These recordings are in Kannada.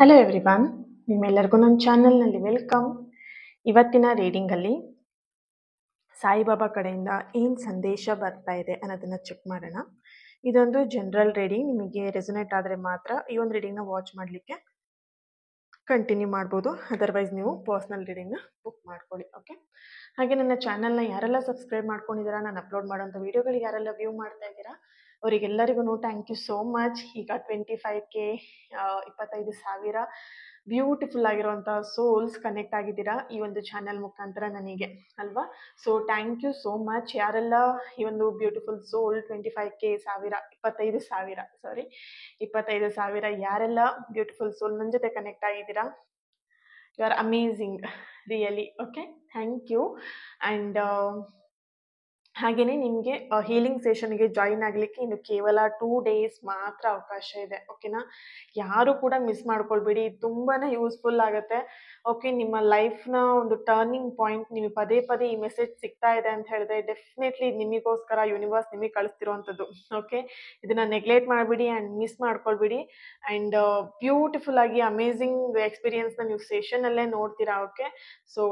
ಹಲೋ ಎವ್ರಿವನ್, ನಿಮ್ಮೆಲ್ಲರಿಗೂ ನನ್ನ ಚಾನಲ್ನಲ್ಲಿ ವೆಲ್ಕಮ್. ಇವತ್ತಿನ ರೀಡಿಂಗಲ್ಲಿ ಸಾಯಿಬಾಬಾ ಕಡೆಯಿಂದ ಏನು ಸಂದೇಶ ಬರ್ತಾ ಇದೆ ಅನ್ನೋದನ್ನು ಚೆಕ್ ಮಾಡೋಣ. ಇದೊಂದು ಜನರಲ್ ರೀಡಿಂಗ್. ನಿಮಗೆ ರೆಸೊನೇಟ್ ಆದರೆ ಮಾತ್ರ ಈ ಒಂದು ರೀಡಿಂಗ್ನ ವಾಚ್ ಮಾಡಲಿಕ್ಕೆ ಕಂಟಿನ್ಯೂ ಮಾಡ್ಬೋದು. ಅದರ್ವೈಸ್ ನೀವು ಪರ್ಸ್ನಲ್ ರೀಡಿಂಗ್ನ ಬುಕ್ ಮಾಡ್ಕೊಳ್ಳಿ. ಓಕೆ, ಹಾಗೆ ನನ್ನ ಚಾನಲ್ನ ಯಾರೆಲ್ಲ ಸಬ್ಸ್ಕ್ರೈಬ್ ಮಾಡ್ಕೊಂಡಿದ್ದೀರಾ, ನಾನು ಅಪ್ಲೋಡ್ ಮಾಡೋಂಥ ವೀಡಿಯೋಗಳಿಗೆ ಯಾರೆಲ್ಲ ವ್ಯೂ ಮಾಡ್ತಾ ಇದ್ದೀರಾ ಅವರಿಗೆಲ್ಲರಿಗೂ ಥ್ಯಾಂಕ್ ಯು ಸೋ ಮಚ್. ಈಗ 25K 25,000 ಬ್ಯೂಟಿಫುಲ್ ಆಗಿರುವಂಥ ಸೋಲ್ಸ್ ಕನೆಕ್ಟ್ ಆಗಿದ್ದೀರಾ ಈ ಒಂದು ಚಾನಲ್ ಮುಖಾಂತರ ನನಗೆ ಅಲ್ವಾ. So thank you so much. ಯಾರೆಲ್ಲ ಈ ಒಂದು ಬ್ಯೂಟಿಫುಲ್ ಸೋಲ್ 25K 25,000 ಯಾರೆಲ್ಲ ಬ್ಯೂಟಿಫುಲ್ ಸೋಲ್ ನನ್ನ ಜೊತೆ ಕನೆಕ್ಟ್ ಆಗಿದ್ದೀರಾ, you are amazing really. Okay, thank you. And ಹಾಗೆಯೇ ನಿಮಗೆ ಹೀಲಿಂಗ್ ಸೆಷನ್ಗೆ ಜಾಯಿನ್ ಆಗಲಿಕ್ಕೆ ಇನ್ನು ಕೇವಲ 2 ಡೇಸ್ ಮಾತ್ರ ಅವಕಾಶ ಇದೆ. ಓಕೆನಾ, ಯಾರು ಕೂಡ ಮಿಸ್ ಮಾಡ್ಕೊಳ್ಬೇಡಿ, ತುಂಬಾ ಯೂಸ್ಫುಲ್ ಆಗುತ್ತೆ. ಓಕೆ, ನಿಮ್ಮ ಲೈಫ್ನ ಒಂದು ಟರ್ನಿಂಗ್ ಪಾಯಿಂಟ್ ನಿಮಗೆ ಪದೇ ಪದೇ ಈ ಮೆಸೇಜ್ ಸಿಗ್ತಾ ಇದೆ ಅಂತ ಹೇಳಿದ್ರೆ ಡೆಫಿನೆಟ್ಲಿ ನಿಮಗೋಸ್ಕರ ಯೂನಿವರ್ಸ್ ನಿಮಗೆ ಕಳಿಸ್ತಿರೋವಂಥದ್ದು. ಓಕೆ, ಇದನ್ನು ನೆಗ್ಲೆಕ್ಟ್ ಮಾಡಿಬಿಡಿ ಆ್ಯಂಡ್ ಮಿಸ್ ಮಾಡ್ಕೊಳ್ಬೇಡಿ. ಆ್ಯಂಡ್ ಬ್ಯೂಟಿಫುಲ್ ಆಗಿ ಅಮೇಝಿಂಗ್ ಎಕ್ಸ್ಪೀರಿಯನ್ಸ್ನ ನೀವು ಸೆಷನಲ್ಲೇ ನೋಡ್ತೀರಾ. ಓಕೆ, ಸೊ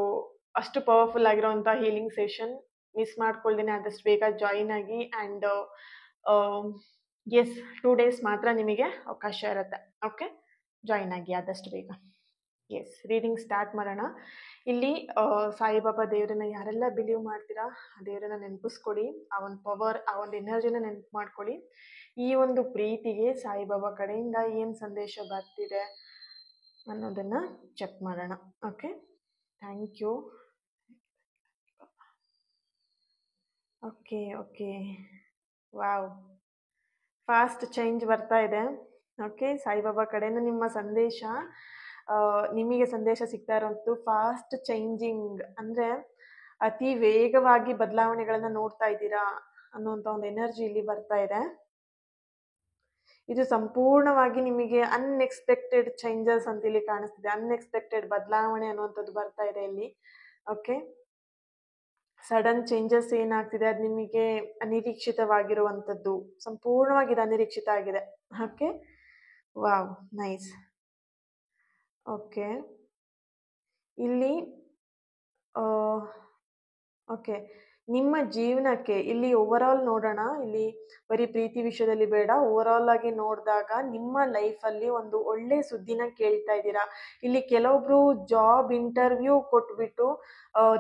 ಅಷ್ಟು ಪವರ್ಫುಲ್ ಆಗಿರೋವಂಥ ಹೀಲಿಂಗ್ ಸೆಷನ್ ಮಿಸ್ ಮಾಡ್ಕೊಳ್ದೇನೆ ಆದಷ್ಟು ಬೇಗ ಜಾಯಿನ್ ಆಗಿ. ಆ್ಯಂಡ್ ಎಸ್, 2 ಡೇಸ್ ಮಾತ್ರ ನಿಮಗೆ ಅವಕಾಶ ಇರುತ್ತೆ. ಓಕೆ, ಜಾಯಿನ್ ಆಗಿ ಆದಷ್ಟು ಬೇಗ. ಎಸ್, ರೀಡಿಂಗ್ ಸ್ಟಾರ್ಟ್ ಮಾಡೋಣ. ಇಲ್ಲಿ ಸಾಯಿಬಾಬಾ ದೇವರನ್ನ ಯಾರೆಲ್ಲ ಬಿಲೀವ್ ಮಾಡ್ತೀರಾ ಆ ದೇವರನ್ನ ನೆನಪಿಸ್ಕೊಡಿ, ಆ ಒಂದು ಪವರ್, ಆ ಒಂದು ಎನರ್ಜಿನ ನೆನಪು ಮಾಡ್ಕೊಳ್ಳಿ. ಈ ಒಂದು ಪ್ರೀತಿಗೆ ಸಾಯಿಬಾಬಾ ಕಡೆಯಿಂದ ಏನು ಸಂದೇಶ ಬರ್ತಿದೆ ಅನ್ನೋದನ್ನು ಚೆಕ್ ಮಾಡೋಣ. Okay, thank you. Okay, wow, fast change ಬರ್ತಾ ಇದೆ. ಓಕೆ, ಸಾಯಿಬಾಬಾ ಕಡೆಯಿಂದ ನಿಮ್ಮ ಸಂದೇಶ, ನಿಮಗೆ ಸಂದೇಶ ಸಿಗ್ತಾ ಇರೋಂಥದ್ದು ಫಾಸ್ಟ್ ಚೇಂಜಿಂಗ್, ಅಂದರೆ ಅತಿ ವೇಗವಾಗಿ ಬದಲಾವಣೆಗಳನ್ನು ನೋಡ್ತಾ ಇದ್ದೀರಾ ಅನ್ನೋಂಥ ಒಂದು ಎನರ್ಜಿ ಇಲ್ಲಿ ಬರ್ತಾ ಇದೆ. ಇದು ಸಂಪೂರ್ಣವಾಗಿ ನಿಮಗೆ ಅನ್ಎಕ್ಸ್ಪೆಕ್ಟೆಡ್ ಚೇಂಜಸ್ ಅಂತ ಇಲ್ಲಿ ಕಾಣಿಸ್ತಿದೆ. ಅನ್ಎಕ್ಸ್ಪೆಕ್ಟೆಡ್ ಬದಲಾವಣೆ ಅನ್ನುವಂಥದ್ದು ಬರ್ತಾ ಇದೆ ಇಲ್ಲಿ. ಓಕೆ, ಸಡನ್ ಚೇಂಜಸ್ ಏನಾಗ್ತಿದೆ ಅದು ನಿಮಗೆ ಅನಿರೀಕ್ಷಿತವಾಗಿರುವಂಥದ್ದು, ಸಂಪೂರ್ಣವಾಗಿ ಇದು ಅನಿರೀಕ್ಷಿತ ಆಗಿದೆ. Okay, wow, nice. ಓಕೆ, ಇಲ್ಲಿ ಓಕೆ, ನಿಮ್ಮ ಜೀವನಕ್ಕೆ ಇಲ್ಲಿ ಓವರ್ ಆಲ್ ನೋಡೋಣ. ಇಲ್ಲಿ ಬರೀ ಪ್ರೀತಿ ವಿಷಯದಲ್ಲಿ ಬೇಡ, ಓವರ್ ಆಲ್ ಆಗಿ ನೋಡಿದಾಗ ನಿಮ್ಮ ಲೈಫಲ್ಲಿ ಒಂದು ಒಳ್ಳೆ ಸುದ್ದಿನ ಕೇಳ್ತಾ ಇದ್ದೀರಾ. ಇಲ್ಲಿ ಕೆಲವೊಬ್ರು ಜಾಬ್ ಇಂಟರ್ವ್ಯೂ ಕೊಟ್ಬಿಟ್ಟು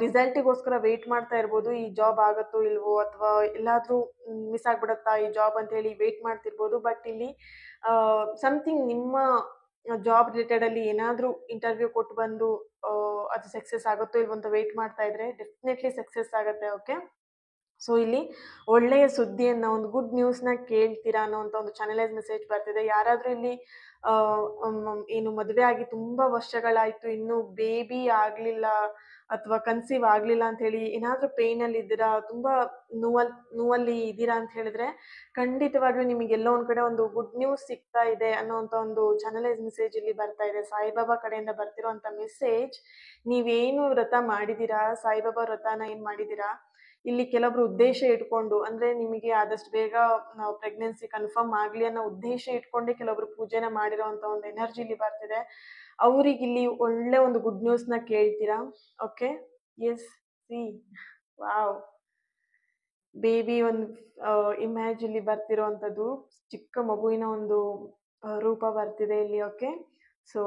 ರಿಸಲ್ಟಿಗೋಸ್ಕರ ವೆಯ್ಟ್ ಮಾಡ್ತಾ ಇರ್ಬೋದು. ಈ ಜಾಬ್ ಆಗುತ್ತೋ ಇಲ್ವೋ, ಅಥವಾ ಎಲ್ಲಾದರೂ ಮಿಸ್ ಆಗ್ಬಿಡುತ್ತಾ ಈ ಜಾಬ್ ಅಂತ ಹೇಳಿ ವೆಯ್ಟ್ ಮಾಡ್ತಿರ್ಬೋದು. ಬಟ್ ಇಲ್ಲಿ ಸಮಥಿಂಗ್ ನಿಮ್ಮ ಜಾಬ್ ರಿಲೇಟೆಡಲ್ಲಿ ಏನಾದರೂ ಇಂಟರ್ವ್ಯೂ ಕೊಟ್ಟು ಬಂದು ಅದು ಸಕ್ಸಸ್ ಆಗುತ್ತೋ ಇಲ್ವೋ ಅಂತ ವೆಯ್ಟ್ ಮಾಡ್ತಾ ಇದ್ರೆ ಡೆಫಿನೆಟ್ಲಿ ಸಕ್ಸಸ್ ಆಗುತ್ತೆ. ಓಕೆ, ಸೊ ಇಲ್ಲಿ ಒಳ್ಳೆಯ ಸುದ್ದಿಯನ್ನು, ಒಂದು ಗುಡ್ ನ್ಯೂಸ್ನ ಕೇಳ್ತೀರಾ ಅನ್ನೋಂಥ ಒಂದು ಚಾನಲೈಸ್ ಮೆಸೇಜ್ ಬರ್ತಿದೆ. ಯಾರಾದರೂ ಇಲ್ಲಿ ಏನು ಮದುವೆ ಆಗಿ ತುಂಬ ವರ್ಷಗಳಾಯಿತು, ಇನ್ನೂ ಬೇಬಿ ಆಗಲಿಲ್ಲ ಅಥವಾ ಕನ್ಸೀವ್ ಆಗಲಿಲ್ಲ ಅಂಥೇಳಿ ಏನಾದರೂ ಪೇಯ್ನಲ್ಲಿ ಇದ್ದೀರಾ, ತುಂಬ ನೋವಲ್ಲಿ ಇದ್ದೀರಾ ಅಂತ ಹೇಳಿದ್ರೆ ಖಂಡಿತವಾಗ್ಲೂ ನಿಮಗೆಲ್ಲೋ ಒಂದು ಕಡೆ ಒಂದು ಗುಡ್ ನ್ಯೂಸ್ ಸಿಗ್ತಾ ಇದೆ ಅನ್ನೋಂಥ ಒಂದು ಚಾನಲೈಸ್ ಮೆಸೇಜ್ ಇಲ್ಲಿ ಬರ್ತಾ ಇದೆ. ಸಾಯಿಬಾಬಾ ಕಡೆಯಿಂದ ಬರ್ತಿರೋಂಥ ಮೆಸೇಜ್, ನೀವೇನು ವ್ರತ ಮಾಡಿದ್ದೀರಾ, ಸಾಯಿಬಾಬಾ ವ್ರತನ ಏನು ಮಾಡಿದ್ದೀರಾ, ಇಲ್ಲಿ ಕೆಲವೊಬ್ರು ಉದ್ದೇಶ ಇಟ್ಕೊಂಡು, ಅಂದರೆ ನಿಮಗೆ ಆದಷ್ಟು ಬೇಗ ನಾವು ಪ್ರೆಗ್ನೆನ್ಸಿ ಕನ್ಫರ್ಮ್ ಆಗಲಿ ಅನ್ನೋ ಉದ್ದೇಶ ಇಟ್ಕೊಂಡೆ ಕೆಲವೊಬ್ರು ಪೂಜೆನ ಮಾಡಿರೋವಂಥ ಒಂದು ಎನರ್ಜಿ ಇಲ್ಲಿ ಬರ್ತಿದೆ. ಅವ್ರಿಗೆ ಇಲ್ಲಿ ಒಳ್ಳೆ ಒಂದು ಗುಡ್ ನ್ಯೂಸ್ನ ಕೇಳ್ತೀರಾ. Okay, yes, see, wow, baby ಒಂದು ಇಮ್ಯಾಜ್ ಇಲ್ಲಿ ಬರ್ತಿರೋವಂಥದ್ದು, ಚಿಕ್ಕ ಮಗುವಿನ ಒಂದು ರೂಪ ಬರ್ತಿದೆ ಇಲ್ಲಿ. Okay, so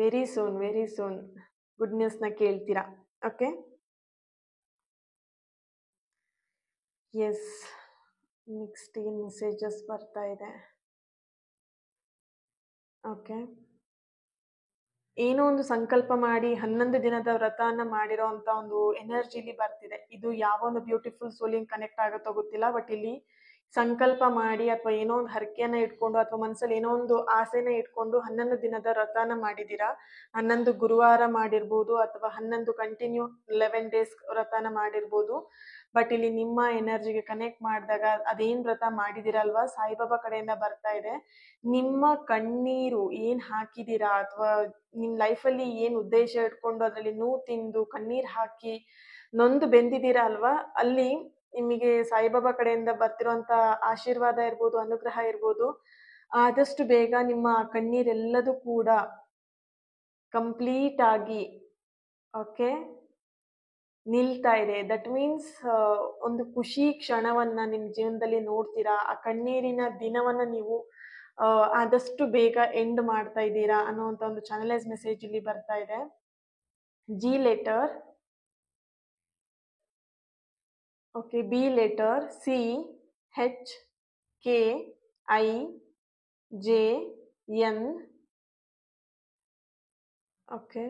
very soon good ನ್ಯೂಸ್ನ ಕೇಳ್ತೀರಾ. ಓಕೆ, ಎಸ್, ನೆಕ್ಸ್ಟ್ ಏನು ಮೆಸೇಜಸ್ ಬರ್ತಾ ಇದೆ. ಓಕೆ, ಏನೋ ಒಂದು ಸಂಕಲ್ಪ ಮಾಡಿ 11 ದಿನದ ವ್ರತನ ಮಾಡಿರೋ ಅಂಥ ಒಂದು ಎನರ್ಜಿಲಿ ಬರ್ತಿದೆ. ಇದು ಯಾವ ಒಂದು ಬ್ಯೂಟಿಫುಲ್ ಸೋಲಿಂಗ್ ಕನೆಕ್ಟ್ ಆಗುತ್ತೋ ಗೊತ್ತಿಲ್ಲ, ಬಟ್ ಇಲ್ಲಿ ಸಂಕಲ್ಪ ಮಾಡಿ ಅಥವಾ ಏನೋ ಒಂದು ಹರಕೆಯನ್ನು ಇಟ್ಕೊಂಡು ಅಥವಾ ಮನಸ್ಸಲ್ಲಿ ಏನೋ ಒಂದು ಆಸೆನ ಇಟ್ಕೊಂಡು 11 ದಿನದ ವ್ರತನ ಮಾಡಿದ್ದೀರಾ. 11 ಗುರುವಾರ ಮಾಡಿರ್ಬೋದು ಅಥವಾ 11 ಕಂಟಿನ್ಯೂ 11 ಡೇಸ್ ವ್ರತನ ಮಾಡಿರ್ಬೋದು. ಬಟ್ ಇಲ್ಲಿ ನಿಮ್ಮ ಎನರ್ಜಿಗೆ ಕನೆಕ್ಟ್ ಮಾಡಿದಾಗ ಅದೇನು ವ್ರತ ಮಾಡಿದ್ದೀರಲ್ವಾ, ಸಾಯಿಬಾಬಾ ಕಡೆಯಿಂದ ಬರ್ತಾ ಇದೆ. ನಿಮ್ಮ ಕಣ್ಣೀರು ಏನು ಹಾಕಿದ್ದೀರಾ ಅಥವಾ ನಿಮ್ಮ ಲೈಫಲ್ಲಿ ಏನು ಉದ್ದೇಶ ಇಟ್ಕೊಂಡು ಅದರಲ್ಲಿ ನೋವು ತಿಂದು ಕಣ್ಣೀರು ಹಾಕಿ ನೊಂದು ಬೆಂದಿದ್ದೀರಾ ಅಲ್ವಾ, ಅಲ್ಲಿ ನಿಮಗೆ ಸಾಯಿಬಾಬಾ ಕಡೆಯಿಂದ ಬರ್ತಿರೋಂಥ ಆಶೀರ್ವಾದ ಇರ್ಬೋದು, ಅನುಗ್ರಹ ಇರ್ಬೋದು, ಆದಷ್ಟು ಬೇಗ ನಿಮ್ಮ ಕಣ್ಣೀರೆಲ್ಲದೂ ಕೂಡ ಕಂಪ್ಲೀಟ್ ಆಗಿ ಓಕೆ ನಿಲ್ತಾ ಇದೆ. ದಟ್ ಮೀನ್ಸ್ ಒಂದು ಖುಷಿ ಕ್ಷಣವನ್ನ ನಿಮ್ಮ ಜೀವನದಲ್ಲಿ ನೋಡ್ತೀರಾ. ಆ ಕಣ್ಣೀರಿನ ದಿನವನ್ನ ನೀವು ಆದಷ್ಟು ಬೇಗ ಎಂಡ್ ಮಾಡ್ತಾ ಇದ್ದೀರಾ ಅನ್ನುವಂಥ ಒಂದು ಚಾನಲೈಸ್ ಮೆಸೇಜ್ ಇಲ್ಲಿ ಬರ್ತಾ ಇದೆ. G letter, okay, B letter, C, H, K, I, J, N, okay,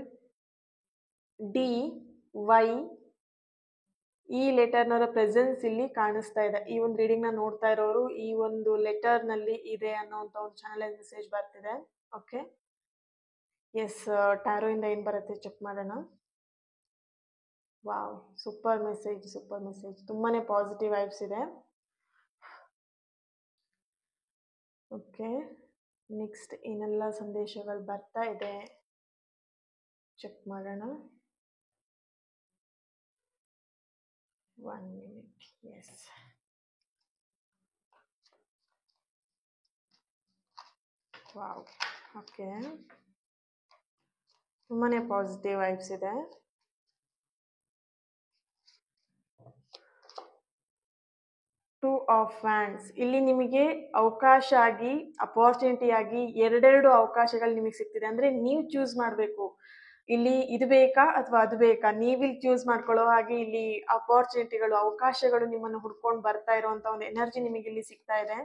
D, Y, ಈ ಲೆಟರ್ನವರ ಪ್ರೆಸೆನ್ಸ್ ಇಲ್ಲಿ ಕಾಣಿಸ್ತಾ ಇದೆ. ಈ ಒಂದು ರೀಡಿಂಗ್ ನ ನೋಡ್ತಾ ಇರೋರು ಈ ಒಂದು ಲೆಟರ್ ನಲ್ಲಿ ಇದೆ ಅನ್ನೋಂಥ ಒಂದು ಚಾನಲೈಸ್ ಮೆಸೇಜ್ ಬರ್ತಿದೆ. ಓಕೆ, ಎಸ್, ಟ್ಯಾರೋ ಇಂದ ಏನ್ ಬರುತ್ತೆ ಚೆಕ್ ಮಾಡೋಣ. Wow, super message, super message, ತುಂಬಾನೇ ಪಾಸಿಟಿವ್ ವೈಬ್ಸ್ ಇದೆ. ಓಕೆ, ನೆಕ್ಸ್ಟ್ ಏನೆಲ್ಲ ಸಂದೇಶಗಳು ಬರ್ತಾ ಇದೆ ಚೆಕ್ ಮಾಡೋಣ. 1 minute, yes. ವಾವ್, ಓಕೆ, ತುಂಬಾನೇ ಪಾಸಿಟಿವ್ ವೈಬ್ಸ್ ಇದೆ. ಟೂ ಆಫ್ ವ್ಯಾಂಡ್ಸ್, ಇಲ್ಲಿ ನಿಮಗೆ ಅವಕಾಶ ಆಗಿ ಅಪಾರ್ಚುನಿಟಿ ಆಗಿ ಎರಡೆರಡು ಅವಕಾಶಗಳು ನಿಮಗೆ ಸಿಗ್ತಿದೆ. ಅಂದ್ರೆ ನೀವು ಚೂಸ್ ಮಾಡಬೇಕು, ಇಲ್ಲಿ ಇದು ಬೇಕಾ ಅಥವಾ ಅದು ಬೇಕಾ, ನೀವಿಲ್ಲಿ ಚೂಸ್ ಮಾಡ್ಕೊಳ್ಳೋ ಹಾಗೆ ಇಲ್ಲಿ ಅಪಾರ್ಚುನಿಟಿಗಳು, ಅವಕಾಶಗಳು ನಿಮ್ಮನ್ನು ಹುಡ್ಕೊಂಡು ಬರ್ತಾ ಇರುವಂತ ಒಂದು ಎನರ್ಜಿ ನಿಮಗೆ ಇಲ್ಲಿ ಸಿಗ್ತಾ ಇದೆ.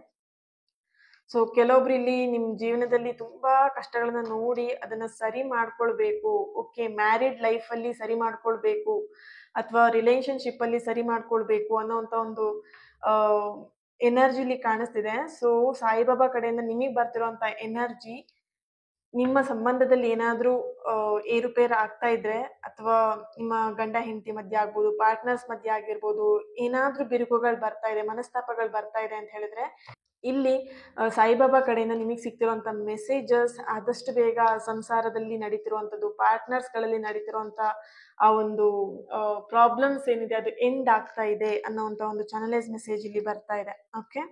ಸೊ ಕೆಲವೊಬ್ರು ಇಲ್ಲಿ ನಿಮ್ ಜೀವನದಲ್ಲಿ ತುಂಬಾ ಕಷ್ಟಗಳನ್ನ ನೋಡಿ ಅದನ್ನ ಸರಿ ಮಾಡ್ಕೊಳ್ಬೇಕು. ಓಕೆ, ಮ್ಯಾರಿಡ್ ಲೈಫ್ ಅಲ್ಲಿ ಸರಿ ಮಾಡ್ಕೊಳ್ಬೇಕು ಅಥವಾ ರಿಲೇಶನ್ಶಿಪ್ ಅಲ್ಲಿ ಸರಿ ಮಾಡ್ಕೊಳ್ಬೇಕು ಅನ್ನೋಂತ ಒಂದು ಎನರ್ಜಿಲಿ ಕಾಣಿಸ್ತಿದೆ. ಸೊ ಸಾಯಿಬಾಬಾ ಕಡೆಯಿಂದ ನಿಮಗೆ ಬರ್ತಿರೋಂತ ಎನರ್ಜಿ, ನಿಮ್ಮ ಸಂಬಂಧದಲ್ಲಿ ಏನಾದ್ರೂ ಏರುಪೇರು ಆಗ್ತಾ ಇದ್ರೆ ಅಥವಾ ನಿಮ್ಮ ಗಂಡ ಹೆಂಡತಿ ಮಧ್ಯೆ ಆಗ್ಬೋದು, ಪಾರ್ಟ್ನರ್ಸ್ ಮಧ್ಯೆ ಆಗಿರ್ಬೋದು, ಏನಾದ್ರೂ ಬಿರುಕುಗಳು ಬರ್ತಾ ಇದೆ, ಮನಸ್ತಾಪಗಳು ಬರ್ತಾ ಇದೆ ಅಂತ ಹೇಳಿದ್ರೆ ಇಲ್ಲಿ ಸಾಯಿಬಾಬಾ ಕಡೆಯಿಂದ ನಿಮಗೆ ಸಿಗ್ತಿರುವಂತ ಮೆಸೇಜಸ್ ಆದಷ್ಟು ಬೇಗ ಸಂಸಾರದಲ್ಲಿ ನಡೀತಿರುವಂತದ್ದು, ಪಾರ್ಟ್ನರ್ಸ್ ಗಳಲ್ಲಿ ನಡೀತಿರುವಂತ ಆ ಒಂದು ಪ್ರಾಬ್ಲಮ್ಸ್ ಏನಿದೆ ಅದು ಎಂಡ್ ಆಗ್ತಾ ಇದೆ ಅನ್ನೋಂತ ಒಂದು ಚಾನಲೈಸ್ ಮೆಸೇಜ್ ಇಲ್ಲಿ ಬರ್ತಾ ಇದೆ. Okay,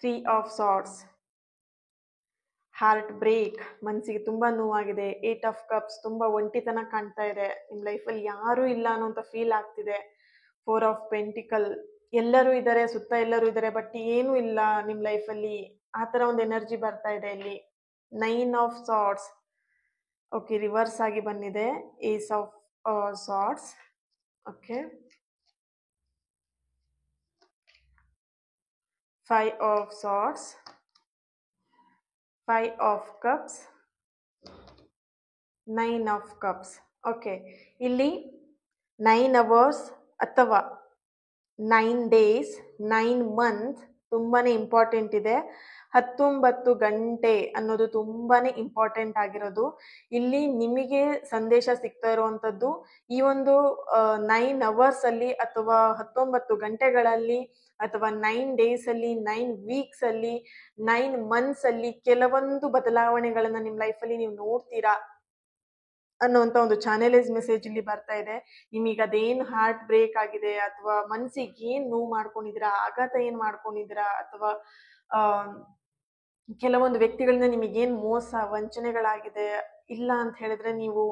3 of swords, heart break, ಮನಸ್ಸಿಗೆ ತುಂಬಾ ನೋವಾಗಿದೆ. 8 ಆಫ್ ಕಪ್ಸ್, ತುಂಬಾ ಒಂಟಿತನ ಕಾಣ್ತಾ ಇದೆ, ನಿಮ್ ಲೈಫಲ್ಲಿ ಯಾರು ಇಲ್ಲ ಅನ್ನೋಂತ ಫೀಲ್ ಆಗ್ತಿದೆ. 4 ಆಫ್ ಪೆಂಟಿಕಲ್, ಎಲ್ಲರೂ ಇದ್ದಾರೆ, ಸುತ್ತ ಎಲ್ಲರೂ ಇದ್ದಾರೆ, ಬಟ್ ಏನು ಇಲ್ಲ ನಿಮ್ ಲೈಫಲ್ಲಿ, ಆ ತರ ಒಂದು ಎನರ್ಜಿ ಬರ್ತಾ ಇದೆ ಇಲ್ಲಿ. 9 ಆಫ್ ಸಾರ್ಟ್ಸ್, ಓಕೆ, ರಿವರ್ಸ್ ಆಗಿ ಬಂದಿದೆ. Ace of swords, okay, 5 of swords, 5 of cups, 9 of cups. Okay, ಇಲ್ಲಿ 9 ಅವರ್ಸ್ ಅಥವಾ 9 ಡೇಸ್, 9 ಮಂತ್ ತುಂಬಾನೇ ಇಂಪಾರ್ಟೆಂಟ್ ಇದೆ. 19 ಗಂಟೆ ಅನ್ನೋದು ತುಂಬಾನೇ ಇಂಪಾರ್ಟೆಂಟ್ ಆಗಿರೋದು. ಇಲ್ಲಿ ನಿಮಗೆ ಸಂದೇಶ ಸಿಗ್ತಾ ಇರುವಂತದ್ದು ಈ ಒಂದು 9 ಅವರ್ಸ್ ಅಲ್ಲಿ ಅಥವಾ 19 ಗಂಟೆಗಳಲ್ಲಿ ಅಥವಾ 9 ಡೇಸ್ ಅಲ್ಲಿ, 9 ವೀಕ್ಸ್ ಅಲ್ಲಿ, 9 ಮಂತ್ಸ್ ಅಲ್ಲಿ ಕೆಲವೊಂದು ಬದಲಾವಣೆಗಳನ್ನ ನಿಮ್ ಲೈಫಲ್ಲಿ ನೀವು ನೋಡ್ತೀರಾ ಅನ್ನೋಂತ ಒಂದು ಚಾನೆಲೈಸ್ ಮೆಸೇಜ್ ಇಲ್ಲಿ ಬರ್ತಾ ಇದೆ. ನಿಮಗೆ ಅದೇನು ಹಾರ್ಟ್ ಬ್ರೇಕ್ ಆಗಿದೆ ಅಥವಾ ಮನ್ಸಿಗೆ ಏನ್ ನೋವು ಮಾಡ್ಕೊಂಡಿದ್ದೀರಾ, ಆಘಾತ ಏನ್ ಮಾಡ್ಕೊಂಡಿದ್ದೀರಾ, ಅಥವಾ ಕೆಲವೊಂದು ವ್ಯಕ್ತಿಗಳಿಂದ ನಿಮಗೇನ್ ಮೋಸ ವಂಚನೆಗಳಾಗಿದೆ ಇಲ್ಲ ಅಂತ ಹೇಳಿದ್ರೆ, ನೀವು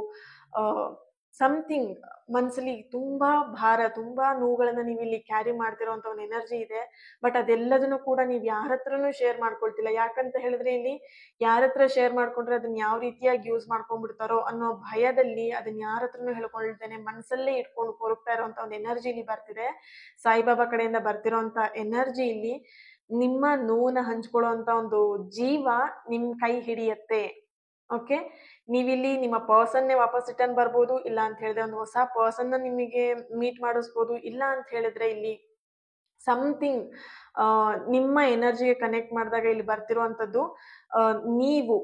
ಸಮಥಿಂಗ್ ಮನ್ಸಲ್ಲಿ ತುಂಬಾ ಭಾರ, ತುಂಬಾ ನೋವುಗಳನ್ನ ನೀವು ಇಲ್ಲಿ ಕ್ಯಾರಿ ಮಾಡ್ತಿರೋಂತ ಒಂದು ಎನರ್ಜಿ ಇದೆ. ಬಟ್ ಅದೆಲ್ಲದನ್ನು ಕೂಡ ನೀವು ಯಾರ ಹತ್ರನೂ ಶೇರ್ ಮಾಡ್ಕೊಳ್ತಿಲ್ಲ. ಯಾಕಂತ ಹೇಳಿದ್ರೆ ಇಲ್ಲಿ ಯಾರ ಹತ್ರ ಶೇರ್ ಮಾಡ್ಕೊಂಡ್ರೆ ಅದನ್ನ ಯಾವ ರೀತಿಯಾಗಿ ಯೂಸ್ ಮಾಡ್ಕೊಂಡ್ಬಿಡ್ತಾರೋ ಅನ್ನೋ ಭಯದಲ್ಲಿ ಅದನ್ನ ಯಾರ ಹತ್ರನೂ ಹೇಳ್ಕೊಳ್ತೇನೆ ಮನ್ಸಲ್ಲೇ ಇಟ್ಕೊಂಡು ಕೊರಗ್ತಾ ಇರೋಂತ ಒಂದು ಎನರ್ಜಿ ಇಲ್ಲಿ ಬರ್ತಿದೆ. ಸಾಯಿಬಾಬಾ ಕಡೆಯಿಂದ ಬರ್ತಿರೋಂತ ಎನರ್ಜಿ ಇಲ್ಲಿ ನಿಮ್ಮ ನೋವನ್ನ ಹಂಚ್ಕೊಳ್ಳುವಂತ ಒಂದು ಜೀವ ನಿಮ್ ಕೈ ಹಿಡಿಯತ್ತೆ. ಓಕೆ, ನೀವಿಲ್ಲಿ ನಿಮ್ಮ ಪರ್ಸನ್ನೇ ವಾಪಸ್ ರಿಟರ್ನ್ ಬರ್ಬೋದು, ಇಲ್ಲ ಅಂತ ಹೇಳಿದ್ರೆ ಒಂದು ಹೊಸ ಪರ್ಸನ್ ನಿಮಗೆ ಮೀಟ್ ಮಾಡಿಸ್ಬೋದು, ಇಲ್ಲ ಅಂತ ಹೇಳಿದ್ರೆ ಇಲ್ಲಿ ಸಮಥಿಂಗ್ ನಿಮ್ಮ ಎನರ್ಜಿಗೆ ಕನೆಕ್ಟ್ ಮಾಡಿದಾಗ ಇಲ್ಲಿ ಬರ್ತಿರುವಂತದ್ದು ನೀವು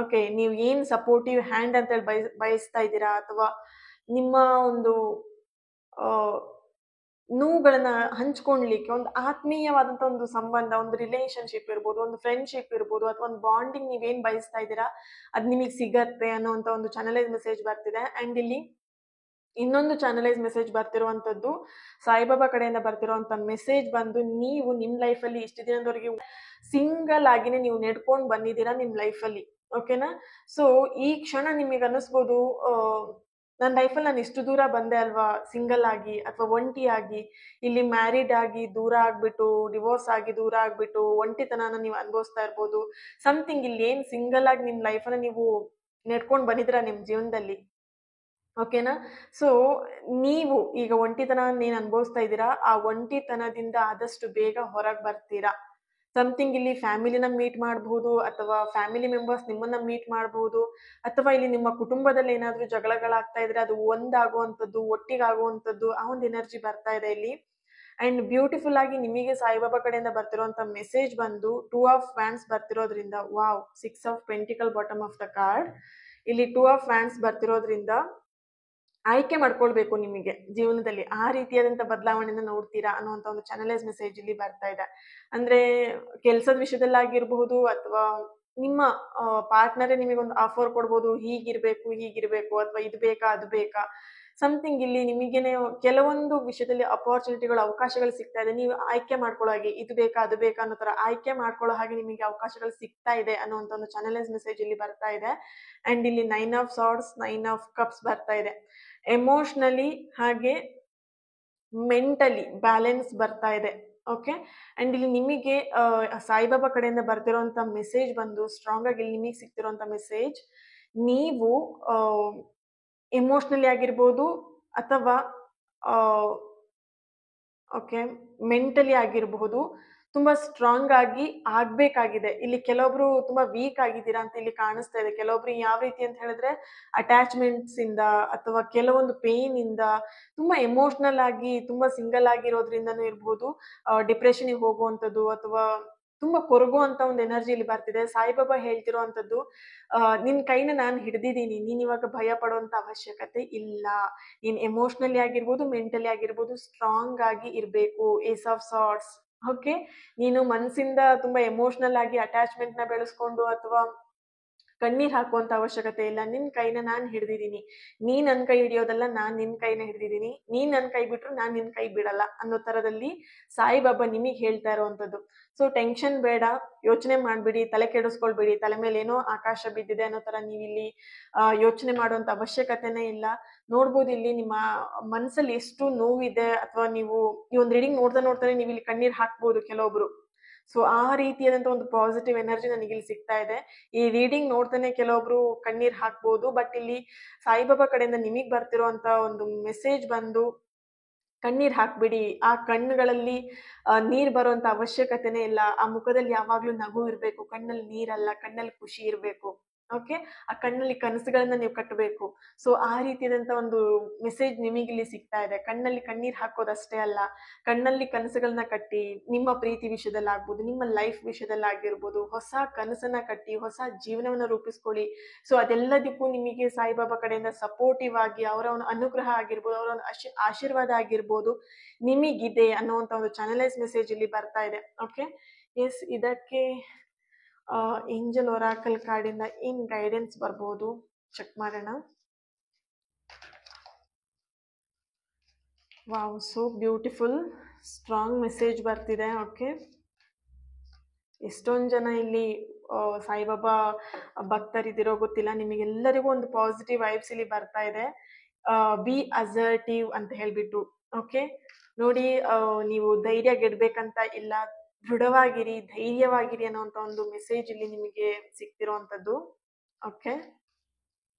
ಓಕೆ, ನೀವು ಏನ್ ಸಪೋರ್ಟಿವ್ ಹ್ಯಾಂಡ್ ಅಂತ ಹೇಳಿ ಬಯಸ್ತಾ ಇದ್ದೀರಾ ಅಥವಾ ನಿಮ್ಮ ಒಂದು ನೋವುಗಳನ್ನ ಹಂಚ್ಕೊಳ್ಲಿಕ್ಕೆ ಒಂದು ಆತ್ಮೀಯವಾದಂತ ಒಂದು ಸಂಬಂಧ, ಒಂದು ರಿಲೇಶನ್ಶಿಪ್ ಇರ್ಬೋದು, ಒಂದು ಫ್ರೆಂಡ್ಶಿಪ್ ಇರ್ಬೋದು, ಅಥವಾ ಒಂದು ಬಾಂಡಿಂಗ್ ನೀವೇನ್ ಬಯಸ್ತಾ ಇದ್ದೀರಾ ಅದ್ ನಿಮಗೆ ಸಿಗತ್ತೆ ಅನ್ನೋಂತ ಒಂದು ಚಾನಲೈಸ್ ಮೆಸೇಜ್ ಬರ್ತಿದೆ. ಅಂಡ್ ಇಲ್ಲಿ ಇನ್ನೊಂದು ಚಾನಲೈಸ್ ಮೆಸೇಜ್ ಬರ್ತಿರುವಂತದ್ದು ಸಾಯಿಬಾಬಾ ಕಡೆಯಿಂದ ಬರ್ತಿರುವಂತ ಮೆಸೇಜ್ ಬಂದು, ನೀವು ನಿಮ್ ಲೈಫಲ್ಲಿ ಇಷ್ಟು ದಿನದವರೆಗೆ ಸಿಂಗಲ್ ಆಗಿನೇ ನೀವು ನೆಡ್ಕೊಂಡು ಬಂದಿದ್ದೀರಾ ನಿಮ್ ಲೈಫಲ್ಲಿ. ಓಕೆನಾ? ಸೊ ಈ ಕ್ಷಣ ನಿಮಗೆ ಅನ್ನಿಸ್ಬೋದು, ನನ್ನ ಲೈಫಲ್ಲಿ ನಾನು ಇಷ್ಟು ದೂರ ಬಂದೆ ಅಲ್ವಾ, ಸಿಂಗಲ್ ಆಗಿ ಅಥವಾ ಒಂಟಿಯಾಗಿ. ಇಲ್ಲಿ ಮ್ಯಾರಿಡ್ ಆಗಿ ದೂರ ಆಗ್ಬಿಟ್ಟು, ಡಿವೋರ್ಸ್ ಆಗಿ ದೂರ ಆಗ್ಬಿಟ್ಟು ಒಂಟಿತನನ ನೀವು ಅನುಭವಿಸ್ತಾ ಇರ್ಬೋದು. ಸಮಥಿಂಗ್ ಇಲ್ಲಿ ಏನ್ ಸಿಂಗಲ್ ಆಗಿ ನಿಮ್ ಲೈಫನ್ನ ನೀವು ನೆಡ್ಕೊಂಡು ಬಂದಿದ್ದೀರಾ ನಿಮ್ ಜೀವನದಲ್ಲಿ. ಓಕೆನಾ? ಸೊ ನೀವು ಈಗ ಒಂಟಿತನ ಏನ್ ಅನುಭವಿಸ್ತಾ ಇದ್ದೀರಾ, ಆ ಒಂಟಿತನದಿಂದ ಆದಷ್ಟು ಬೇಗ ಹೊರಗೆ ಬರ್ತೀರಾ. ಸಮಥಿಂಗ್ ಇಲ್ಲಿ ಫ್ಯಾಮಿಲಿನ ಮೀಟ್ ಮಾಡಬಹುದು, ಅಥವಾ ಫ್ಯಾಮಿಲಿ ಮೆಂಬರ್ಸ್ ನಿಮ್ಮನ್ನ ಮೀಟ್ ಮಾಡಬಹುದು, ಅಥವಾ ಇಲ್ಲಿ ನಿಮ್ಮ ಕುಟುಂಬದಲ್ಲಿ ಏನಾದ್ರೂ ಜಗಳಗಳಾಗ್ತಾ ಇದ್ರೆ ಅದು ಒಂದಾಗುವಂಥದ್ದು, ಒಟ್ಟಿಗಾಗುವಂಥದ್ದು, ಆ ಒಂದು ಎನರ್ಜಿ ಬರ್ತಾ ಇದೆ ಇಲ್ಲಿ. ಅಂಡ್ ಬ್ಯೂಟಿಫುಲ್ ಆಗಿ ನಿಮಗೆ ಸಾಯಿಬಾಬಾ ಕಡೆಯಿಂದ ಬರ್ತಿರುವಂತ ಮೆಸೇಜ್ ಬಂದು 2 ಆಫ್ ವ್ಯಾಂಡ್ಸ್ ಬರ್ತಿರೋದ್ರಿಂದ, wow, 6 of pentacle bottom of the card. ಇಲ್ಲಿ 2 ಆಫ್ ವ್ಯಾಂಡ್ಸ್ ಬರ್ತಿರೋದ್ರಿಂದ ಆಯ್ಕೆ ಮಾಡ್ಕೊಳ್ಬೇಕು ನಿಮಗೆ ಜೀವನದಲ್ಲಿ, ಆ ರೀತಿಯಾದಂತ ಬದಲಾವಣೆನ ನೋಡ್ತೀರಾ ಅನ್ನುವಂತ ಒಂದು ಚಾನಲೈಸ್ ಮೆಸೇಜ್ ಇಲ್ಲಿ ಬರ್ತಾ ಇದೆ. ಅಂದ್ರೆ ಕೆಲ್ಸದ ವಿಷಯದಲ್ಲಾಗಿರ್ಬಹುದು, ಅಥವಾ ನಿಮ್ಮ ಪಾರ್ಟ್ನರೇ ನಿಮಗೊಂದು ಆಫರ್ ಕೊಡ್ಬೋದು, ಹೀಗಿರ್ಬೇಕು, ಅಥವಾ ಇದು ಬೇಕಾ ಅದು ಬೇಕಾ, ಸಮಥಿಂಗ್ ಇಲ್ಲಿ ನಿಮಗೇನೆ ಕೆಲವೊಂದು ವಿಷಯದಲ್ಲಿ ಅಪಾರ್ಚುನಿಟಿಗಳು, ಅವಕಾಶಗಳು ಸಿಗ್ತಾ ಇದೆ. ನೀವು ಆಯ್ಕೆ ಮಾಡ್ಕೊಳ್ಳೋ ಹಾಗೆ, ಇದು ಬೇಕಾ ಅದು ಬೇಕಾ ಅನ್ನೋ ತರ ಆಯ್ಕೆ ಮಾಡ್ಕೊಳ್ಳೋ ಹಾಗೆ ನಿಮಗೆ ಅವಕಾಶಗಳು ಸಿಗ್ತಾ ಇದೆ ಅನ್ನುವಂತ ಒಂದು ಚಾನಲೈಸ್ ಮೆಸೇಜ್ ಇಲ್ಲಿ ಬರ್ತಾ ಇದೆ. ಅಂಡ್ ಇಲ್ಲಿ 9 ಆಫ್ ಸಾರ್ಡ್ಸ್, 9 ಆಫ್ ಕಪ್ಸ್ ಬರ್ತಾ ಇದೆ. ಎಮೋಷನಲಿ ಹಾಗೆ ಮೆಂಟಲಿ ಬ್ಯಾಲೆನ್ಸ್ ಬರ್ತಾ ಇದೆ. ಓಕೆ? ಅಂಡ್ ಇಲ್ಲಿ ನಿಮಗೆ ಸಾಯಿಬಾಬಾ ಕಡೆಯಿಂದ ಬರ್ತಿರೋಂಥ ಮೆಸೇಜ್ ಬಂದು ಸ್ಟ್ರಾಂಗ್ ಆಗಿ ಇಲ್ಲಿ ನಿಮಗೆ ಸಿಗ್ತಿರೋಂಥ ಮೆಸೇಜ್, ನೀವು ಎಮೋಷ್ನಲಿ ಆಗಿರ್ಬೋದು, ಅಥವಾ ಓಕೆ ಮೆಂಟಲಿ ಆಗಿರಬಹುದು, ತುಂಬಾ ಸ್ಟ್ರಾಂಗ್ ಆಗಿ ಆಗ್ಬೇಕಾಗಿದೆ. ಇಲ್ಲಿ ಕೆಲವೊಬ್ರು ತುಂಬಾ ವೀಕ್ ಆಗಿದ್ದೀರಾ ಅಂತ ಇಲ್ಲಿ ಕಾಣಿಸ್ತಾ ಇದೆ. ಕೆಲವೊಬ್ರು ಯಾವ ರೀತಿ ಅಂತ ಹೇಳಿದ್ರೆ, ಅಟ್ಯಾಚ್ಮೆಂಟ್ಸ್ ಇಂದ ಅಥವಾ ಕೆಲವೊಂದು ಪೇನ್ ಇಂದ ತುಂಬಾ ಎಮೋಷನಲ್ ಆಗಿ ತುಂಬಾ ಸಿಂಗಲ್ ಆಗಿರೋದ್ರಿಂದನೂ ಇರ್ಬೋದು, ಡಿಪ್ರೆಷನ್ಗೆ ಹೋಗುವಂಥದ್ದು, ಅಥವಾ ತುಂಬಾ ಕೊರಗುವಂತ ಒಂದು ಎನರ್ಜಿ ಇಲ್ಲಿ ಬರ್ತಿದೆ. ಸಾಯಿಬಾಬಾ ಹೇಳ್ತಿರೋವಂಥದ್ದು, ನಿನ್ ಕೈನ ನಾನು ಹಿಡ್ದಿದ್ದೀನಿ, ನೀನ್ ಇವಾಗ ಭಯ ಪಡುವಂತ ಅವಶ್ಯಕತೆ ಇಲ್ಲ. ನೀನ್ ಎಮೋಷನಲಿ ಆಗಿರ್ಬೋದು, ಮೆಂಟಲಿ ಆಗಿರ್ಬೋದು, ಸ್ಟ್ರಾಂಗ್ ಆಗಿ ಇರ್ಬೇಕು. Ace of swords. ಓಕೆ? ನೀನು ಮನಸ್ಸಿಂದ ತುಂಬಾ ಎಮೋಷನಲ್ ಆಗಿ ಅಟ್ಯಾಚ್ಮೆಂಟ್ ನ ಬೆಳೆಸ್ಕೊಂಡು ಅಥವಾ ಕಣ್ಣೀರ್ ಹಾಕುವಂತ ಅವಶ್ಯಕತೆ ಇಲ್ಲ. ನಿನ್ ಕೈನ ನಾನ್ ಹಿಡ್ದಿದ್ದೀನಿ, ನೀ ನನ್ ಕೈ ಹಿಡಿಯೋದಲ್ಲ, ನಾನ್ ನಿನ್ ಕೈನ ಹಿಡ್ದಿದ್ದೀನಿ. ನೀನ್ ನನ್ ಕೈ ಬಿಟ್ರು ನಾನ್ ನಿನ್ ಕೈ ಬಿಡಲ್ಲ ಅನ್ನೋ ತರದಲ್ಲಿ ಸಾಯಿಬಾಬಾ ನಿಮಗೆ ಹೇಳ್ತಾ ಇರುವಂತದ್ದು. ಸೊ ಟೆನ್ಷನ್ ಬೇಡ, ಯೋಚನೆ ಮಾಡ್ಬಿಡಿ, ತಲೆ ಕೆಡಿಸ್ಕೊಳ್ಬೇಡಿ, ತಲೆ ಮೇಲೆ ಏನೋ ಆಕಾಶ ಬಿದ್ದಿದೆ ಅನ್ನೋ ತರ ನೀವಿಲ್ಲಿ ಯೋಚನೆ ಮಾಡುವಂತ ಅವಶ್ಯಕತೆನೇ ಇಲ್ಲ. ನೋಡ್ಬೋದು ಇಲ್ಲಿ ನಿಮ್ಮ ಮನಸ್ಸಲ್ಲಿ ಎಷ್ಟು ನೋವಿದೆ, ಅಥವಾ ನೀವು ಈ ಒಂದು ರೀಡಿಂಗ್ ನೋಡ್ತಾನೆ ನೀವು ಇಲ್ಲಿ ಕಣ್ಣೀರ್ ಹಾಕ್ಬೋದು ಕೆಲವೊಬ್ರು. ಸೊ ಆ ರೀತಿಯಾದಂತ ಒಂದು ಪಾಸಿಟಿವ್ ಎನರ್ಜಿ ನನಗೆ ಇಲ್ಲಿ ಸಿಗ್ತಾ ಇದೆ. ಈ ರೀಡಿಂಗ್ ನೋಡ್ತಾನೆ ಕೆಲವೊಬ್ರು ಕಣ್ಣೀರ್ ಹಾಕ್ಬೋದು, ಬಟ್ ಇಲ್ಲಿ ಸಾಯಿಬಾಬಾ ಕಡೆಯಿಂದ ನಿಮಗ್ ಬರ್ತಿರುವಂತ ಒಂದು ಮೆಸೇಜ್ ಬಂದು, ಕಣ್ಣೀರ್ ಹಾಕ್ಬಿಡಿ. ಆ ಕಣ್ಣುಗಳಲ್ಲಿ ನೀರ್ ಬರುವಂತ ಅವಶ್ಯಕತೆನೇ ಇಲ್ಲ. ಆ ಮುಖದಲ್ಲಿ ಯಾವಾಗ್ಲೂ ನಗು ಇರ್ಬೇಕು, ಕಣ್ಣಲ್ಲಿ ನೀರಲ್ಲ, ಕಣ್ಣಲ್ಲಿ ಖುಷಿ ಇರ್ಬೇಕು. ಓಕೆ? ಆ ಕಣ್ಣಲ್ಲಿ ಕನಸುಗಳನ್ನ ನೀವು ಕಟ್ಟಬೇಕು. ಸೊ ಆ ರೀತಿಯಾದಂತ ಒಂದು ಮೆಸೇಜ್ ನಿಮಗಿಲ್ಲಿ ಸಿಗ್ತಾ ಇದೆ. ಕಣ್ಣಲ್ಲಿ ಕಣ್ಣೀರ್ ಹಾಕೋದಷ್ಟೇ ಅಲ್ಲ, ಕಣ್ಣಲ್ಲಿ ಕನಸುಗಳನ್ನ ಕಟ್ಟಿ, ನಿಮ್ಮ ಪ್ರೀತಿ ವಿಷಯದಲ್ಲಿ ಆಗ್ಬೋದು, ನಿಮ್ಮ ಲೈಫ್ ವಿಷಯದಲ್ಲಿ ಆಗಿರ್ಬೋದು, ಹೊಸ ಕನಸನ್ನ ಕಟ್ಟಿ ಹೊಸ ಜೀವನವನ್ನ ರೂಪಿಸ್ಕೊಳ್ಳಿ. ಸೊ ಅದೆಲ್ಲದಕ್ಕೂ ನಿಮಗೆ ಸಾಯಿಬಾಬಾ ಕಡೆಯಿಂದ ಸಪೋರ್ಟಿವ್ ಆಗಿ ಅವರ ಒಂದು ಅನುಗ್ರಹ ಆಗಿರ್ಬೋದು, ಅವರ ಒಂದು ಆಶೀರ್ವಾದ ಆಗಿರ್ಬೋದು ನಿಮಗಿದೆ ಅನ್ನುವಂತ ಒಂದು ಚಾನಲೈಸ್ ಮೆಸೇಜ್ ಇಲ್ಲಿ ಬರ್ತಾ ಇದೆ. ಓಕೆ? ಎಸ್, ಇದಕ್ಕೆ ಏಂಜಲ್ ಒರಾಕಲ್ ಕಾರ್ಡಿಂದ ಏನ್ ಗೈಡೆನ್ಸ್ ಬರ್ಬೋದು ಚೆಕ್ ಮಾಡೋಣ. Wow, so beautiful, strong message ಬರ್ತಿದೆ. ಓಕೆ? ಎಷ್ಟೊಂದು ಜನ ಇಲ್ಲಿ ಸಾಯಿಬಾಬಾ ಭಕ್ತರಿದಿರೋ ಗೊತ್ತಿಲ್ಲ, ನಿಮಗೆಲ್ಲರಿಗೂ ಒಂದು ಪಾಸಿಟಿವ್ ವೈಬ್ಸ್ ಇಲ್ಲಿ ಬರ್ತಾ ಇದೆ. ಬಿ ಅಸರ್ಟಿವ್ ಅಂತ ಹೇಳ್ಬಿಟ್ಟು. ಓಕೆ? ನೋಡಿ, ನೀವು ಧೈರ್ಯ ಗೆಡ್ಬೇಕಂತ ಇಲ್ಲ, ದೃಢವಾಗಿರಿ, ಧೈರ್ಯವಾಗಿರಿ ಅನ್ನೋಂಥ ಒಂದು ಮೆಸೇಜ್ ಇಲ್ಲಿ ನಿಮಗೆ ಸಿಗ್ತಿರೋವಂಥದ್ದು. ಓಕೆ?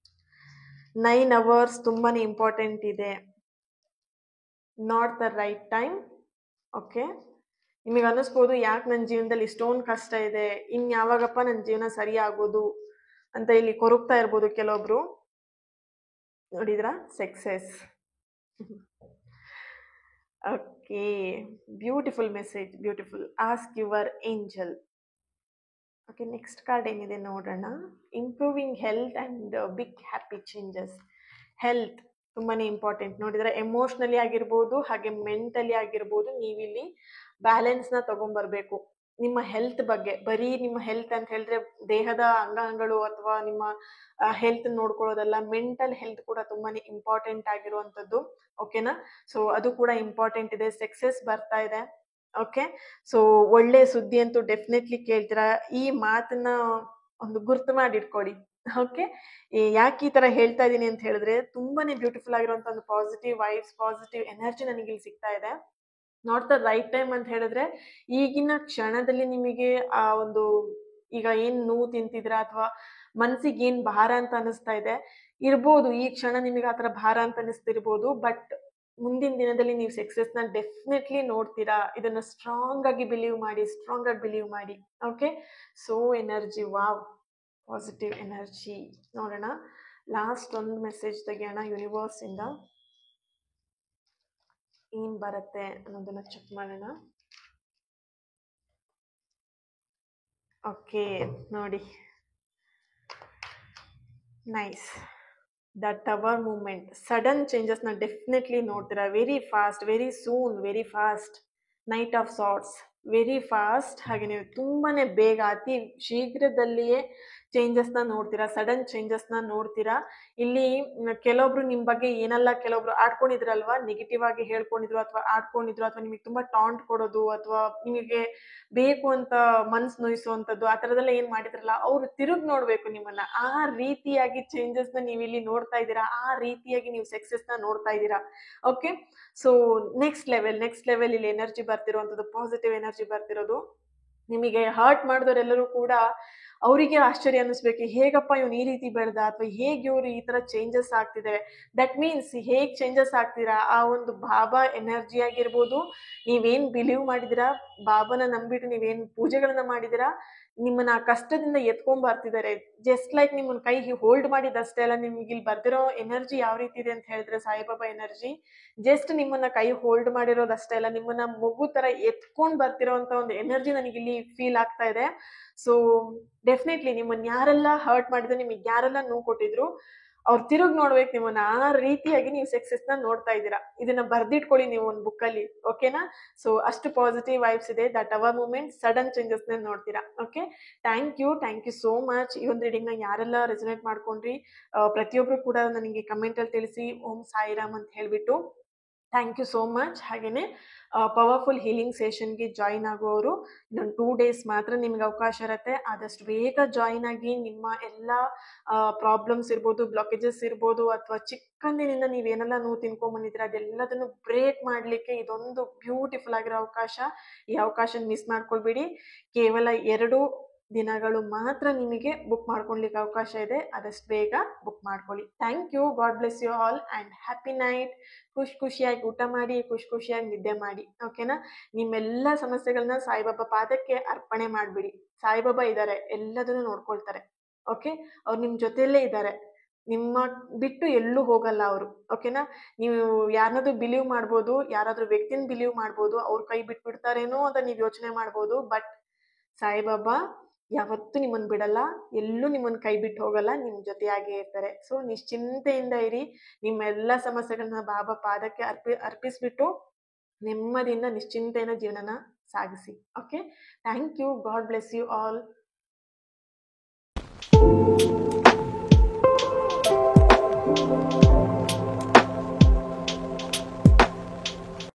9 hours ತುಂಬಾನೇ ಇಂಪಾರ್ಟೆಂಟ್ ಇದೆ. Not the right time. Okay? ನಿಮಗೆ ಅನ್ನಿಸ್ಬೋದು, ಯಾಕೆ ನನ್ನ ಜೀವನದಲ್ಲಿ ಇಷ್ಟೊಂದು ಕಷ್ಟ ಇದೆ, ಇನ್ ಯಾವಾಗಪ್ಪ ನನ್ನ ಜೀವನ ಸರಿ ಆಗೋದು ಅಂತ ಇಲ್ಲಿ ಕೊರಗ್ತಾ ಇರ್ಬೋದು ಕೆಲವೊಬ್ರು. ನೋಡಿದ್ರಾ? Success. Okay, beautiful message, beautiful. Ask your angel. Okay, next card ಏನಿದೆ ನೋಡೋಣ. Improving health and big happy changes. Health ತುಂಬಾನೇ ಇಂಪಾರ್ಟೆಂಟ್. ನೋಡಿದ್ರೆ ಎಮೋಷ್ನಲಿ ಆಗಿರ್ಬೋದು, ಹಾಗೆ ಮೆಂಟಲಿ ಆಗಿರ್ಬೋದು, ನೀವಿಲ್ಲಿ ಬ್ಯಾಲೆನ್ಸ್ನ ತಗೊಂಡ್ಬರ್ಬೇಕು. ನಿಮ್ಮ ಹೆಲ್ತ್ ಬಗ್ಗೆ, ಬರೀ ನಿಮ್ಮ ಹೆಲ್ತ್ ಅಂತ ಹೇಳಿದ್ರೆ ದೇಹದ ಅಂಗಾಂಗಗಳು ಅಥವಾ ನಿಮ್ಮ ಹೆಲ್ತ್ ನೋಡ್ಕೊಳ್ಳೋದಲ್ಲ, ಮೆಂಟಲ್ ಹೆಲ್ತ್ ಕೂಡ ತುಂಬಾನೇ ಇಂಪಾರ್ಟೆಂಟ್ ಆಗಿರುವಂತದ್ದು. ಓಕೆನಾ? ಸೊ ಅದು ಕೂಡ ಇಂಪಾರ್ಟೆಂಟ್ ಇದೆ. ಸಕ್ಸಸ್ ಬರ್ತಾ ಇದೆ. ಓಕೆ, ಸೊ ಒಳ್ಳೆ ಸುದ್ದಿ ಅಂತೂ ಡೆಫಿನೆಟ್ಲಿ ಕೇಳ್ತೀರಾ. ಈ ಮಾತನ್ನ ಒಂದು ಗುರ್ತು ಮಾಡಿ ಇಟ್ಕೊಳ್ಳಿ. ಓಕೆ, ಯಾಕೆ ಈ ತರ ಹೇಳ್ತಾ ಇದೀನಿ ಅಂತ ಹೇಳಿದ್ರೆ, ತುಂಬಾನೇ ಬ್ಯೂಟಿಫುಲ್ ಆಗಿರುವಂತ ಒಂದು ಪಾಸಿಟಿವ್ ವೈಬ್ಸ್, ಪಾಸಿಟಿವ್ ಎನರ್ಜಿ ನನಗೆ ಇಲ್ಲಿ ಸಿಗ್ತಾ ಇದೆ. ನಾಟ್ ದ ರೈಟ್ ಟೈಮ್ ಅಂತ ಹೇಳಿದ್ರೆ, ಈಗಿನ ಕ್ಷಣದಲ್ಲಿ ನಿಮಗೆ ಆ ಒಂದು, ಈಗ ಏನ್ ನೋವು ತಿಂತಿದ್ರ ಅಥವಾ ಮನ್ಸಿಗೆ ಏನ್ ಭಾರ ಅಂತ ಅನಿಸ್ತಾ ಇದೆ ಇರ್ಬೋದು, ಈ ಕ್ಷಣ ನಿಮಗೆ ಆತರ ಭಾರ ಅಂತ ಅನಿಸ್ತಿರ್ಬೋದು. ಬಟ್ ಮುಂದಿನ ದಿನದಲ್ಲಿ ನೀವು ಸಕ್ಸಸ್ ನ ಡೆಫಿನೆಟ್ಲಿ ನೋಡ್ತೀರಾ. ಇದನ್ನ ಸ್ಟ್ರಾಂಗ್ ಆಗಿ ಬಿಲೀವ್ ಮಾಡಿ, ಸ್ಟ್ರಾಂಗ್ ಆಗಿ ಬಿಲೀವ್ ಮಾಡಿ. Okay, so energy, wow, positive energy. ನೋಡೋಣ, ಲಾಸ್ಟ್ ಒಂದು ಮೆಸೇಜ್ ತೆಗಿಯೋಣ ಯೂನಿವರ್ಸ್ ಇಂದ, ಏನ್ ಬರುತ್ತೆ ಅನ್ನೋದನ್ನ ಚೆಕ್ ಮಾಡೋಣ. ಓಕೆ, ನೋಡಿ, nice. The tower movement, sudden changes ನ ಡೆಫಿನೆಟ್ಲಿ ನೋಡ್ತೀರಾ. Very fast, very soon, very fast. Knight of swords, very fast. ಹಾಗೆ ನೀವು ತುಂಬಾನೇ ಬೇಗ, ಅತಿ ಶೀಘ್ರದಲ್ಲಿಯೇ ಚೇಂಜಸ್ನ ನೋಡ್ತೀರಾ, ಸಡನ್ ಚೇಂಜಸ್ನ ನೋಡ್ತೀರಾ. ಇಲ್ಲಿ ಕೆಲವೊಬ್ರು ನಿಮ್ ಬಗ್ಗೆ ಏನೆಲ್ಲ, ಕೆಲವೊಬ್ರು ಆಡ್ಕೊಂಡಿದ್ರಲ್ವಾ, ನೆಗೆಟಿವ್ ಆಗಿ ಹೇಳ್ಕೊಂಡಿದ್ರು ಅಥವಾ ಆಡ್ಕೊಂಡಿದ್ರು, ಅಥವಾ ನಿಮಗೆ ತುಂಬಾ ಟಾಂಟ್ ಕೊಡೋದು ಅಥವಾ ನಿಮಗೆ ಬೇಕು ಅಂತ ಮನ್ಸು ನೋಯಿಸುವಂಥದ್ದು, ಆ ಥರದೆಲ್ಲ ಏನ್ ಮಾಡಿದ್ರಲ್ಲ, ಅವ್ರು ತಿರುಗಿ ನೋಡ್ಬೇಕು ನಿಮ್ಮನ್ನ. ಆ ರೀತಿಯಾಗಿ ಚೇಂಜಸ್ನ ನೀವು ಇಲ್ಲಿ ನೋಡ್ತಾ ಇದ್ದೀರಾ, ಆ ರೀತಿಯಾಗಿ ನೀವು ಸಕ್ಸಸ್ನ ನೋಡ್ತಾ ಇದ್ದೀರಾ. ಓಕೆ, ಸೊ ನೆಕ್ಸ್ಟ್ ಲೆವೆಲ್ ಇಲ್ಲಿ ಎನರ್ಜಿ ಬರ್ತಿರುವಂಥದ್ದು, ಪಾಸಿಟಿವ್ ಎನರ್ಜಿ ಬರ್ತಿರೋದು. ನಿಮಗೆ ಹರ್ಟ್ ಮಾಡಿದವರೆಲ್ಲರೂ ಕೂಡ ಅವರಿಗೆ ಆಶ್ಚರ್ಯ ಅನ್ನಿಸ್ಬೇಕು, ಹೇಗಪ್ಪ ಇವ್ನು ಈ ರೀತಿ ಬೆಳೆದ, ಅಥವಾ ಹೇಗೆ ಇವ್ರು ಈ ತರ ಚೇಂಜಸ್ ಆಗ್ತಿದೆ. ದಟ್ ಮೀನ್ಸ್ ಹೇಗ್ ಚೇಂಜಸ್ ಆಗ್ತೀರಾ, ಆ ಒಂದು ಬಾಬಾ ಎನರ್ಜಿ ಆಗಿರ್ಬೋದು, ನೀವೇನ್ ಬಿಲೀವ್ ಮಾಡಿದಿರಾ, ಬಾಬಾನ ನಂಬಿಟ್ಟು ನೀವೇನ್ ಪೂಜೆಗಳನ್ನ ಮಾಡಿದಿರಾ, ನಿಮ್ಮನ್ನ ಆ ಕಷ್ಟದಿಂದ ಎತ್ಕೊಂಡ್ ಬರ್ತಿದ್ದಾರೆ. ಜಸ್ಟ್ ಲೈಕ್ ನಿಮ್ಮನ್ನ ಕೈ ಹೋಲ್ಡ್ ಮಾಡಿದಷ್ಟೇ ಅಲ್ಲ, ನಿಮ್ಗೆ ಇಲ್ಲಿ ಬರ್ತಿರೋ ಎನರ್ಜಿ ಯಾವ ರೀತಿ ಇದೆ ಅಂತ ಹೇಳಿದ್ರೆ, ಸಾಯಿಬಾಬಾ ಎನರ್ಜಿ ಜಸ್ಟ್ ನಿಮ್ಮನ್ನ ಕೈ ಹೋಲ್ಡ್ ಮಾಡಿರೋದಷ್ಟೇ ಅಲ್ಲ, ನಿಮ್ಮನ್ನ ಮಗು ತರ ಎತ್ಕೊಂಡ್ ಬರ್ತಿರೋ ಅಂತ ಒಂದು ಎನರ್ಜಿ ನನಗೆ ಇಲ್ಲಿ ಫೀಲ್ ಆಗ್ತಾ ಇದೆ. ಸೊ ಡೆಫಿನೆಟ್ಲಿ ನಿಮ್ಮನ್ನ ಯಾರೆಲ್ಲ ಹರ್ಟ್ ಮಾಡಿದ್ರು, ನಿಮಗೆ ಯಾರೆಲ್ಲ ನೋವು ಕೊಟ್ಟಿದ್ರು, ಅವ್ರು ತಿರುಗಿ ನೋಡ್ಬೇಕು ನಿಮ್ಮನ್ನ. ಆ ರೀತಿಯಾಗಿ ನೀವು ಸಕ್ಸಸ್ ನ ನೋಡ್ತಾ ಇದ್ದೀರಾ. ಇದನ್ನ ಬರ್ದಿಟ್ಕೊಳ್ಳಿ ನೀವು ಒಂದು ಬುಕ್ ಅಲ್ಲಿ. ಓಕೆನಾ? ಸೊ ಅಷ್ಟು ಪಾಸಿಟಿವ್ ವೈಬ್ಸ್ ಇದೆ. That our moment, sudden changes ನ ನೋಡ್ತೀರಾ. Okay, thank you so much. ಈ ಒಂದು ರೀಡಿಂಗ್ ನ ಯಾರೆಲ್ಲ ರೆಸನೇಟ್ ಮಾಡ್ಕೊಂಡ್ರಿ, ಪ್ರತಿಯೊಬ್ರು ಕೂಡ ನನಗೆ ಕಮೆಂಟ್ ಅಲ್ಲಿ ತಿಳಿಸಿ ಓಂ ಸಾಯಿರಾಮ್ ಅಂತ ಹೇಳ್ಬಿಟ್ಟು. Thank you so much. ಹಾಗೇನೆ ಪವರ್ಫುಲ್ ಹೀಲಿಂಗ್ ಸೆಷನ್ಗೆ ಜಾಯಿನ್ ಆಗುವವರು ಇನ್ನೊಂದು 2 days ಮಾತ್ರ ನಿಮ್ಗೆ ಅವಕಾಶ ಇರುತ್ತೆ. ಆದಷ್ಟು ಬೇಗ ಜಾಯಿನ್ ಆಗಿ ನಿಮ್ಮ ಎಲ್ಲ ಪ್ರಾಬ್ಲಮ್ಸ್ ಇರ್ಬೋದು, ಬ್ಲಾಕೇಜಸ್ ಇರ್ಬೋದು, ಅಥವಾ ಚಿಕ್ಕಂದಿನಿಂದ ನೀವೇನೆಲ್ಲ ನೋವು ತಿನ್ಕೊಂಡ್ಬಂದಿದ್ರೆ ಅದೆಲ್ಲದನ್ನು ಬ್ರೇಕ್ ಮಾಡಲಿಕ್ಕೆ ಇದೊಂದು ಬ್ಯೂಟಿಫುಲ್ ಆಗಿರೋ ಅವಕಾಶ. ಈ ಅವಕಾಶ ಮಿಸ್ ಮಾಡ್ಕೊಳ್ಬೇಡಿ. ಕೇವಲ 2 ದಿನಗಳು ಮಾತ್ರ ನಿಮಗೆ ಬುಕ್ ಮಾಡ್ಕೊಳ್ಲಿಕ್ಕೆ ಅವಕಾಶ ಇದೆ. ಆದಷ್ಟು ಬೇಗ ಬುಕ್ ಮಾಡ್ಕೊಳ್ಳಿ. Thank you. God bless you all and happy night. ಖುಷಿಯಾಗಿ ಊಟ ಮಾಡಿ, ಖುಷಿಯಾಗಿ ನಿದ್ದೆ ಮಾಡಿ. ಓಕೆನಾ? ನಿಮ್ಮೆಲ್ಲ ಸಮಸ್ಯೆಗಳನ್ನ ಸಾಯಿಬಾಬಾ ಪಾದಕ್ಕೆ ಅರ್ಪಣೆ ಮಾಡ್ಬಿಡಿ. ಸಾಯಿಬಾಬಾ ಇದ್ದಾರೆ, ಎಲ್ಲದನ್ನು ನೋಡ್ಕೊಳ್ತಾರೆ. ಓಕೆ, ಅವ್ರು ನಿಮ್ ಜೊತೆಯಲ್ಲೇ ಇದ್ದಾರೆ, ನಿಮ್ಮ ಬಿಟ್ಟು ಎಲ್ಲೂ ಹೋಗಲ್ಲ ಅವರು. ಓಕೆನಾ? ನೀವು ಯಾರನ್ನಾದ್ರೂ ಬಿಲೀವ್ ಮಾಡ್ಬೋದು, ಯಾರಾದ್ರೂ ವ್ಯಕ್ತಿನ ಬಿಲೀವ್ ಮಾಡ್ಬೋದು, ಅವ್ರ ಕೈ ಬಿಟ್ಬಿಡ್ತಾರೇನೋ ಅಂತ ನೀವು ಯೋಚನೆ ಮಾಡ್ಬೋದು. ಬಟ್ ಸಾಯಿಬಾಬಾ ಯಾವತ್ತೂ ನಿಮ್ಮನ್ನು ಬಿಡಲ್ಲ, ಎಲ್ಲೂ ನಿಮ್ಮನ್ನು ಕೈ ಬಿಟ್ಟು ಹೋಗಲ್ಲ, ನಿಮ್ ಜೊತೆಯಾಗೇ ಇರ್ತಾರೆ. ಸೊ ನಿಶ್ಚಿಂತೆಯಿಂದ ಇರಿ. ನಿಮ್ಮೆಲ್ಲ ಸಮಸ್ಯೆಗಳನ್ನ ಬಾಬಾ ಪಾದಕ್ಕೆ ಅರ್ಪಿಸ್ಬಿಟ್ಟು ನೆಮ್ಮದಿಯಿಂದ ನಿಶ್ಚಿಂತೆಯಿಂದ ಜೀವನನ ಸಾಗಿಸಿ. Okay, thank you. God bless you all.